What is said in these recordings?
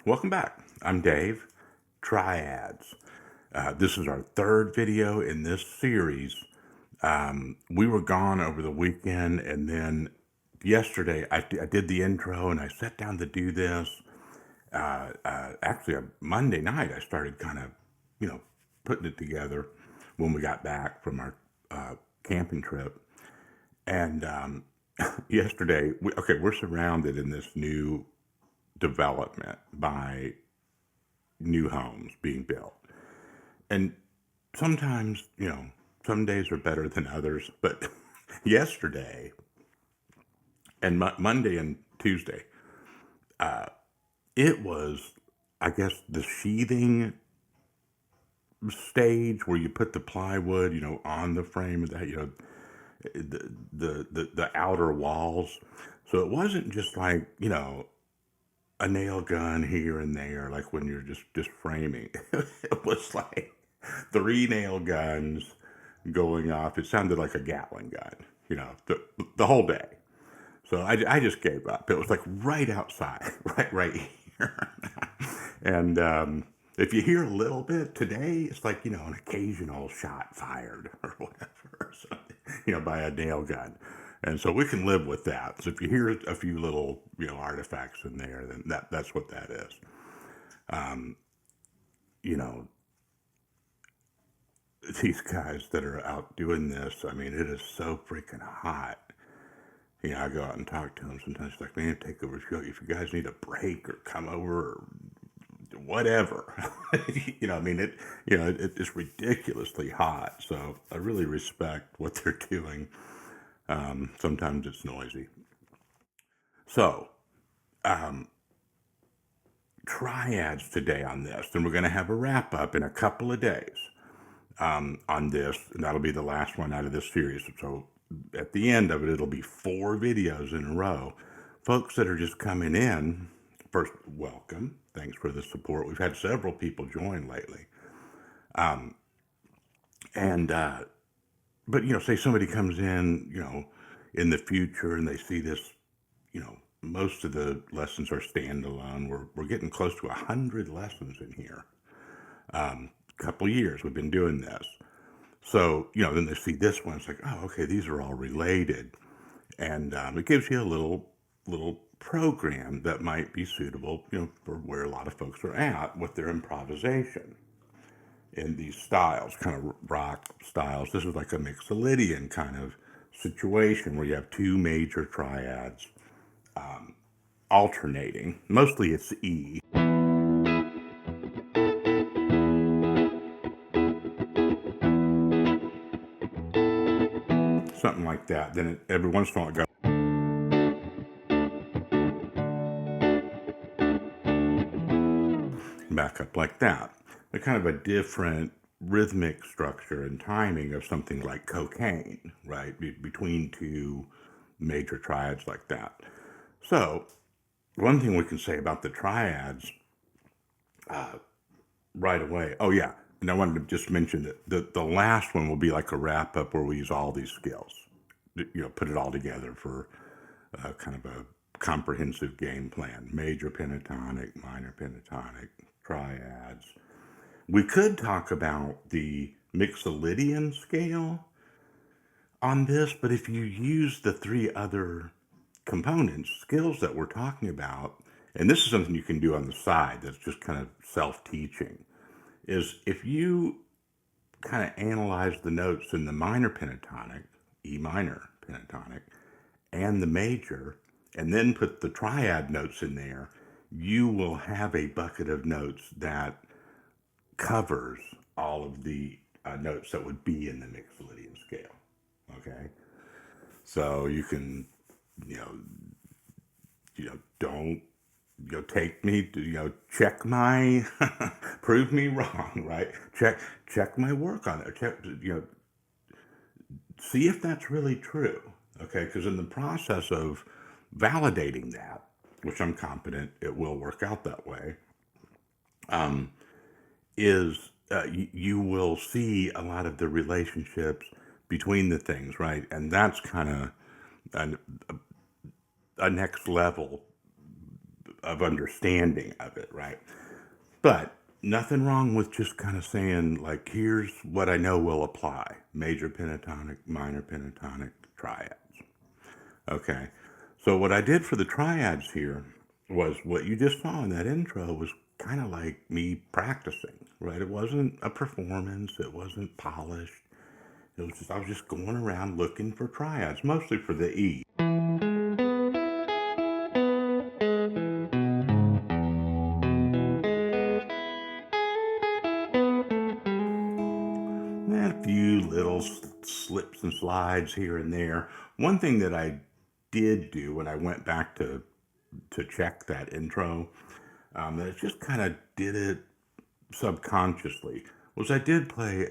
Welcome back. I'm Dave. Triads. This is our third video in this series. We were gone over the weekend, and then yesterday I did the intro and I sat down to do this. Actually, on Monday night, I started kind of, putting it together when we got back from our camping trip. And yesterday, we're surrounded in this new development by new homes being built. And sometimes, some days are better than others, but yesterday and Monday and Tuesday, it was, I guess, the sheathing stage where you put the plywood, on the frame of that, the outer walls. So it wasn't just like, a nail gun here and there, like when you're just framing. It was like 3 nail guns going off. It sounded like a Gatling gun, the whole day. So I just gave up. It was like right outside, right here. And if you hear a little bit today, it's like, an occasional shot fired or whatever, or something, by a nail gun. And so we can live with that. So if you hear a few little, artifacts in there, then that's what that is. You know, these guys that are out doing this, I mean, it is so freaking hot. I go out and talk to them sometimes. It's like, man, take over. If you guys need a break or come over or whatever, I mean, it's ridiculously hot. So I really respect what they're doing. Sometimes it's noisy. So, triads today on this, and we're going to have a wrap up in a couple of days on this, and that'll be the last one out of this series. So at the end of it, it'll be 4 videos in a row. Folks that are just coming in, first, welcome. Thanks for the support. We've had several people join lately. But, say somebody comes in, in the future and they see this, most of the lessons are standalone. We're getting close to 100 lessons in here. Couple years we've been doing this. So, then they see this one. It's like, oh, okay, these are all related. And it gives you a little program that might be suitable, for where a lot of folks are at with their improvisation in these styles, kind of rock styles. This is like a Mixolydian kind of situation where you have 2 major triads alternating. Mostly it's E. Something like that. Then every once in a while it goes back up like that. They're kind of a different rhythmic structure and timing of something like cocaine, right? Between 2 major triads like that. So, one thing we can say about the triads right away. Oh, yeah. And I wanted to just mention that the last one will be like a wrap up where we use all these skills, put it all together for kind of a comprehensive game plan. Major pentatonic, minor pentatonic, triads. We could talk about the Mixolydian scale on this, but if you use the 3 other components, skills that we're talking about, and this is something you can do on the side that's just kind of self-teaching, is if you kind of analyze the notes in the minor pentatonic, E minor pentatonic, and the major, and then put the triad notes in there, you will have a bucket of notes that covers all of the notes that would be in the Mixolydian scale. Okay? So you can, don't, take me to, check my, prove me wrong, right? Check my work on it. Check, see if that's really true. Okay? Because in the process of validating that, which I'm confident it will work out that way, you will see a lot of the relationships between the things, right? And that's kind of a next level of understanding of it, right? But nothing wrong with just kind of saying, like, here's what I know will apply: major pentatonic, minor pentatonic, triads. Okay. So what I did for the triads here was what you just saw in that intro was kind of like me practicing, right? It wasn't a performance. It wasn't polished. It was just, I was just going around looking for triads, mostly for the E. And a few little slips and slides here and there. One thing that I did do when I went back to check that intro, that I just kind of did it subconsciously, was I did play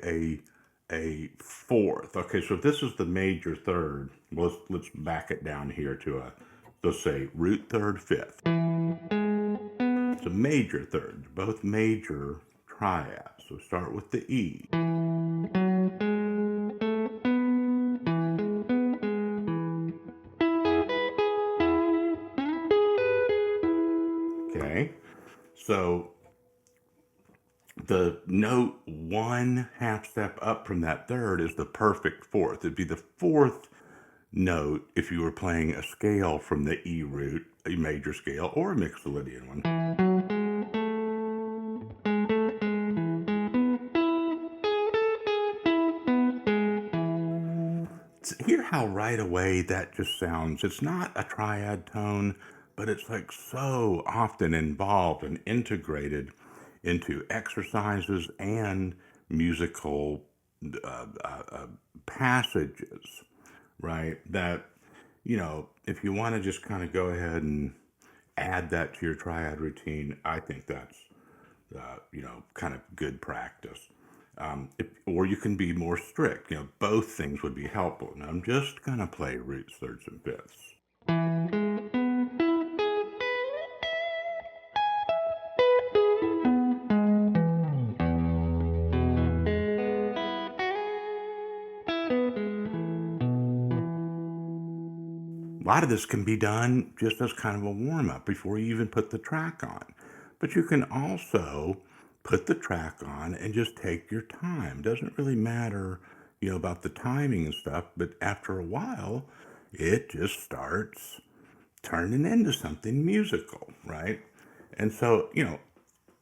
a fourth. Okay, so if this is the major third, let's back it down here to let's say root third fifth. It's a major third, both major triads. So start with the E. Okay, so the note one half step up from that third is the perfect fourth. It'd be the fourth note if you were playing a scale from the E root, a major scale, or a Mixolydian one. Hear how right away that just sounds, it's not a triad tone, but it's like so often involved and integrated into exercises and musical passages, right? That, if you want to just kind of go ahead and add that to your triad routine, I think that's, kind of good practice. Or you can be more strict. Both things would be helpful. And I'm just going to play roots, thirds, and fifths. A lot of this can be done just as kind of a warm-up before you even put the track on. But you can also put the track on and just take your time. Doesn't really matter, about the timing and stuff, but after a while, it just starts turning into something musical, right? And so,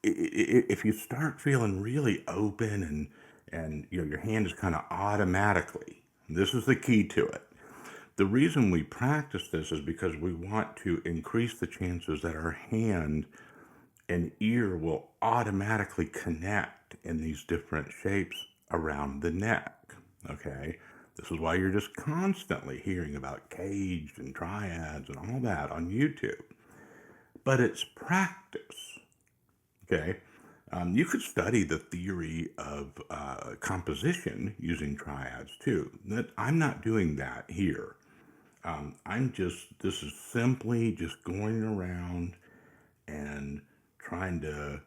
if you start feeling really open and your hand is kind of automatically, this is the key to it. The reason we practice this is because we want to increase the chances that our hand and ear will automatically connect in these different shapes around the neck, okay? This is why you're just constantly hearing about caged and triads and all that on YouTube. But it's practice, okay? You could study the theory of composition using triads too. I'm not doing that here. This is simply just going around and trying to,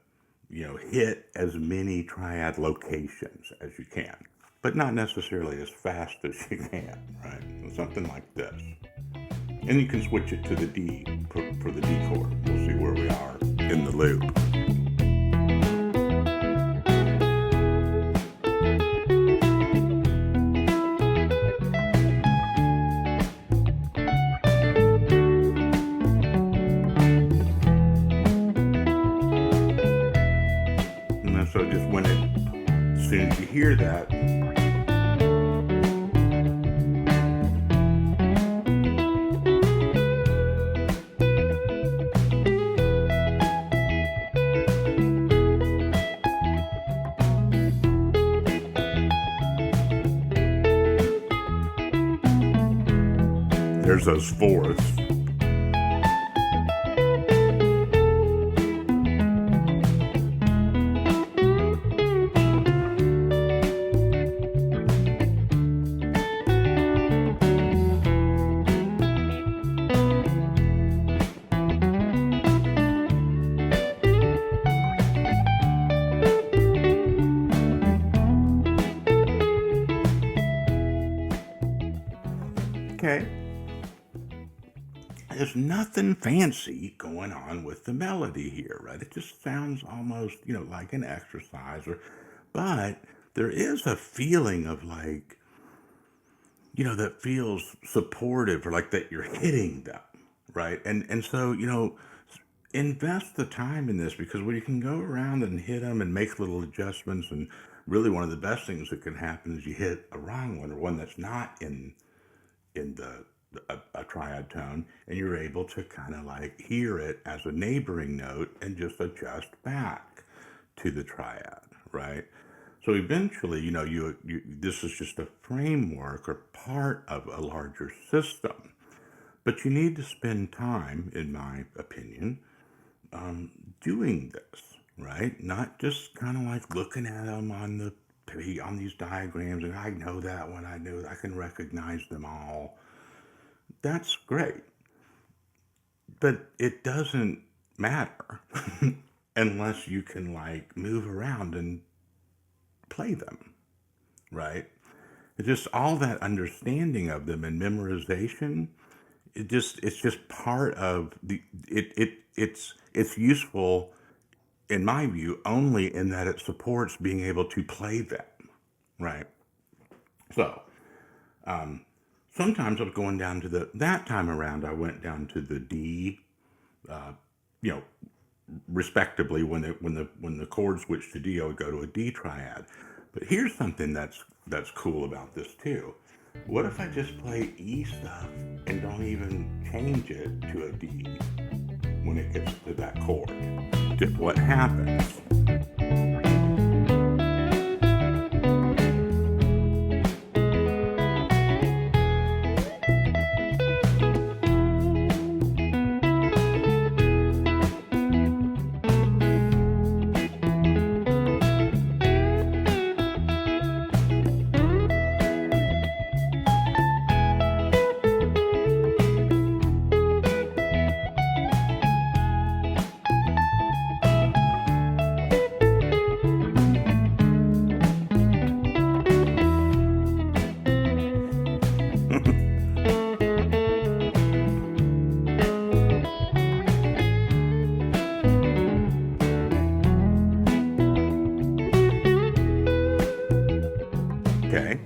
hit as many triad locations as you can, but not necessarily as fast as you can, right? Something like this. And you can switch it to the D for the D chord. We'll see where we are in the loop. So just as soon as you hear that, there's those fourths. Okay. is nothing fancy going on with the melody here, right? It just sounds almost, like an exercise, but there is a feeling of like, that feels supportive, or like that you're hitting them, right? And so, invest the time in this, because when you can go around and hit them and make little adjustments, and really one of the best things that can happen is you hit a wrong one, or one that's not in a triad tone, and you're able to kind of like hear it as a neighboring note and just adjust back to the triad, right? So eventually, you this is just a framework or part of a larger system, but you need to spend time, in my opinion, doing this, right? Not just kind of like looking at them on these diagrams, and I know that one, I can recognize them all. That's great, but it doesn't matter unless you can like move around and play them, right? It's just all that understanding of them and memorization. It's just part of it's useful, in my view, only in that it supports being able to play them, right? So sometimes I was going down to that time around, I went down to the D, you know, respectively. When the chord switched to D, I would go to a D triad. But here's something that's cool about this too. What if I just play E stuff and don't even change it to a D when it gets to that chord? What happens? Okay.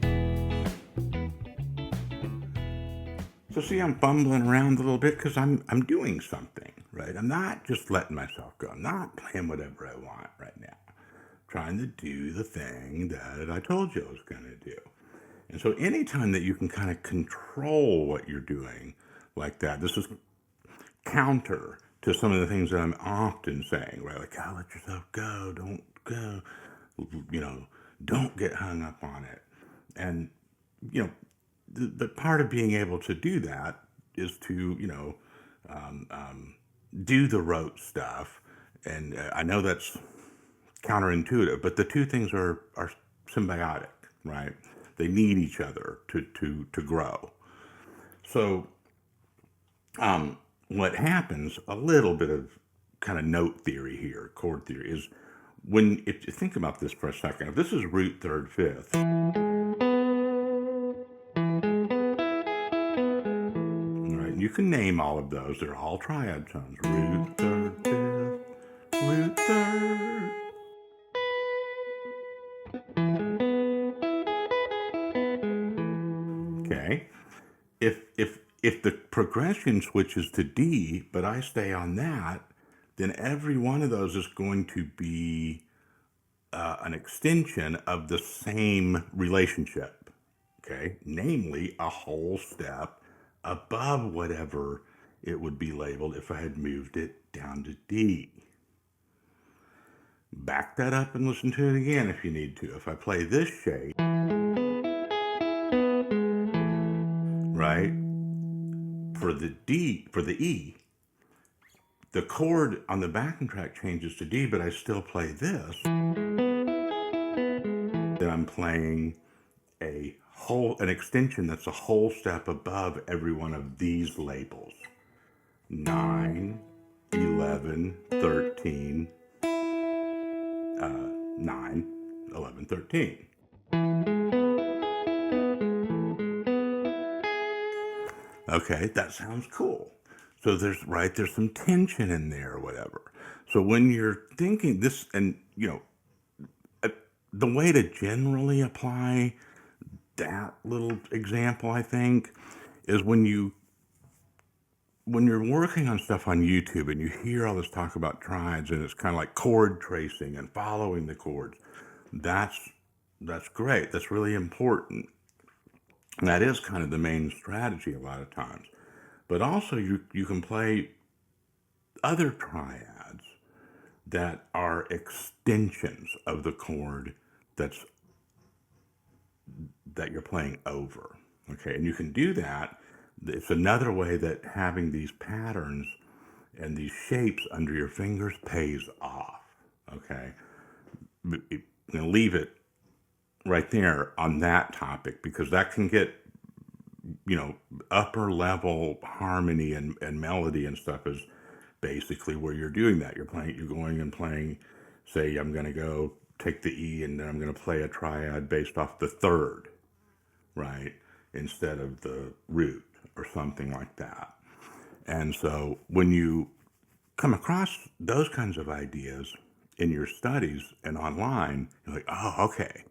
So see, I'm fumbling around a little bit because I'm doing something, right? I'm not just letting myself go. I'm not playing whatever I want right now. I'm trying to do the thing that I told you I was going to do. And so anytime that you can kind of control what you're doing like that, this is counter to some of the things that I'm often saying, right? Like, oh, let yourself go, don't go, don't get hung up on it. And, the part of being able to do that is to, do the rote stuff. And I know that's counterintuitive, but the two things are symbiotic, right? They need each other to grow. So, what happens, a little bit of kind of note theory here, chord theory, is if you think about this for a second, if this is root third fifth, all right, you can name all of those. They're all triad tones. Root third fifth, root third. Okay. If the progression switches to D, but I stay on that, then every one of those is going to be an extension of the same relationship, okay? Namely, a whole step above whatever it would be labeled if I had moved it down to D. Back that up and listen to it again if you need to. If I play this shape, right, for the E, the chord on the backing track changes to D, but I still play this. Then I'm playing an extension that's a whole step above every one of these labels. 9, 11, 13, 9, 11, 13. Okay, that sounds cool. So there's some tension in there or whatever. So when you're thinking this, and uh, the way to generally apply that little example, I think, is when you're working on stuff on YouTube and you hear all this talk about triads and it's kind of like chord tracing and following the chords, that's that's great. That's really important. And that is kind of the main strategy a lot of times. But also you can play other triads that are extensions of the chord that's that you're playing over. Okay, and you can do that. It's another way that having these patterns and these shapes under your fingers pays off. Okay, leave it right there on that topic because that can get upper level harmony and melody and stuff is basically where you're doing that. You're going and playing, say, I'm going to go take the E and then I'm going to play a triad based off the third, right? Instead of the root or something like that. And so when you come across those kinds of ideas in your studies and online, you're like, oh, okay.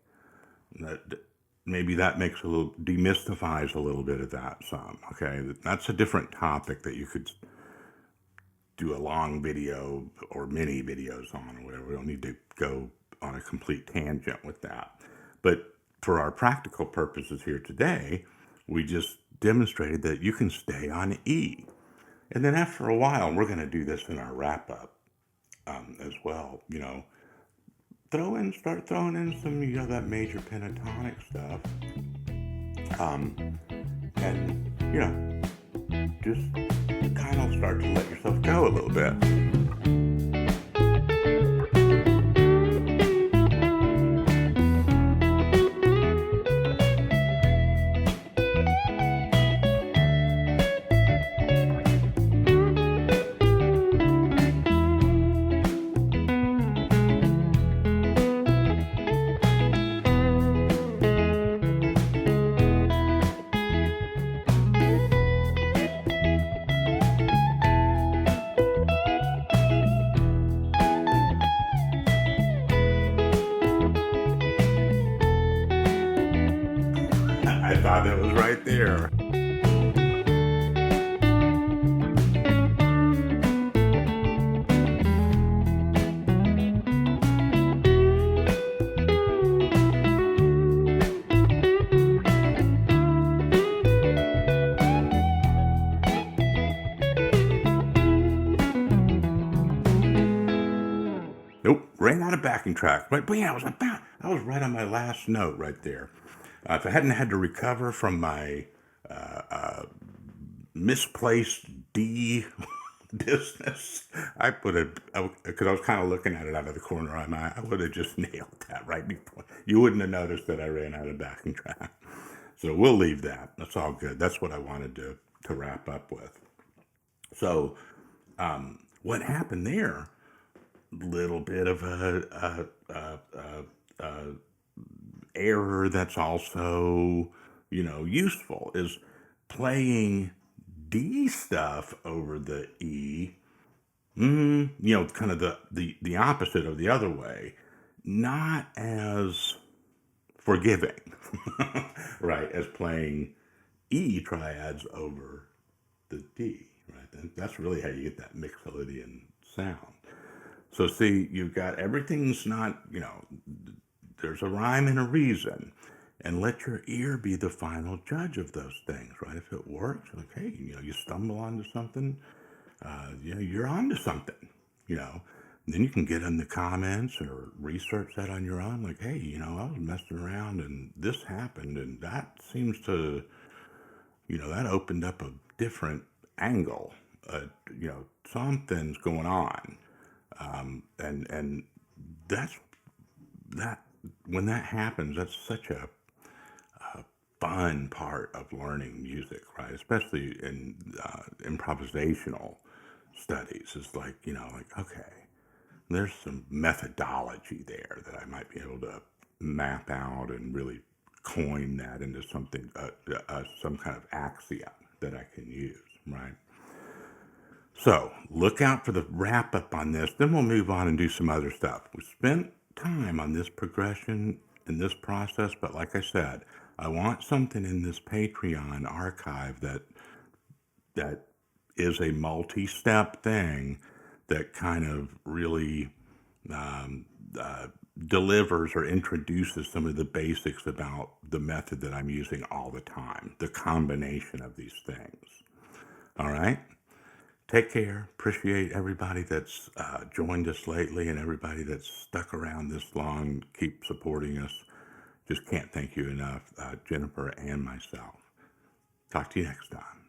Maybe that makes demystifies a little bit of that some. Okay. That's a different topic that you could do a long video or mini videos on or whatever. We don't need to go on a complete tangent with that. But for our practical purposes here today, we just demonstrated that you can stay on E. And then after a while, we're going to do this in our wrap up as well, start throwing in some, that major pentatonic stuff. And, just kind of start to let yourself go a little bit. I thought that was right there. Nope, ran out of backing track. But yeah, I was right on my last note right there. If I hadn't had to recover from my misplaced D business, I would have, because I was kind of looking at it out of the corner of my eye, I would have just nailed that right before. You wouldn't have noticed that I ran out of backing track. So we'll leave that. That's all good. That's what I wanted to wrap up with. So what happened there? Little bit of a error that's also useful is playing D stuff over the E. Kind of the opposite of the other way, not as forgiving, right? As playing E triads over the D, right? That's really how you get that Mixolydian sound. So see, you've got everything's not, there's a rhyme and a reason. And let your ear be the final judge of those things, right? If it works, okay, you stumble onto something, you're onto something, Then you can get in the comments or research that on your own. Like, hey, I was messing around and this happened and that seems to, that opened up a different angle. Something's going on. And that's that when that happens, that's such a fun part of learning music, right? Especially in improvisational studies. It's like, okay, there's some methodology there that I might be able to map out and really coin that into something, some kind of axiom that I can use, right? So look out for the wrap up on this. Then we'll move on and do some other stuff. We spent time on this progression and this process, but like I said, I want something in this Patreon archive that is a multi-step thing that kind of really um, uh, delivers or introduces some of the basics about the method that I'm using all the time, the combination of these things. All right. Take care. Appreciate everybody that's joined us lately and everybody that's stuck around this long. Keep supporting us. Just can't thank you enough, Jennifer and myself. Talk to you next time.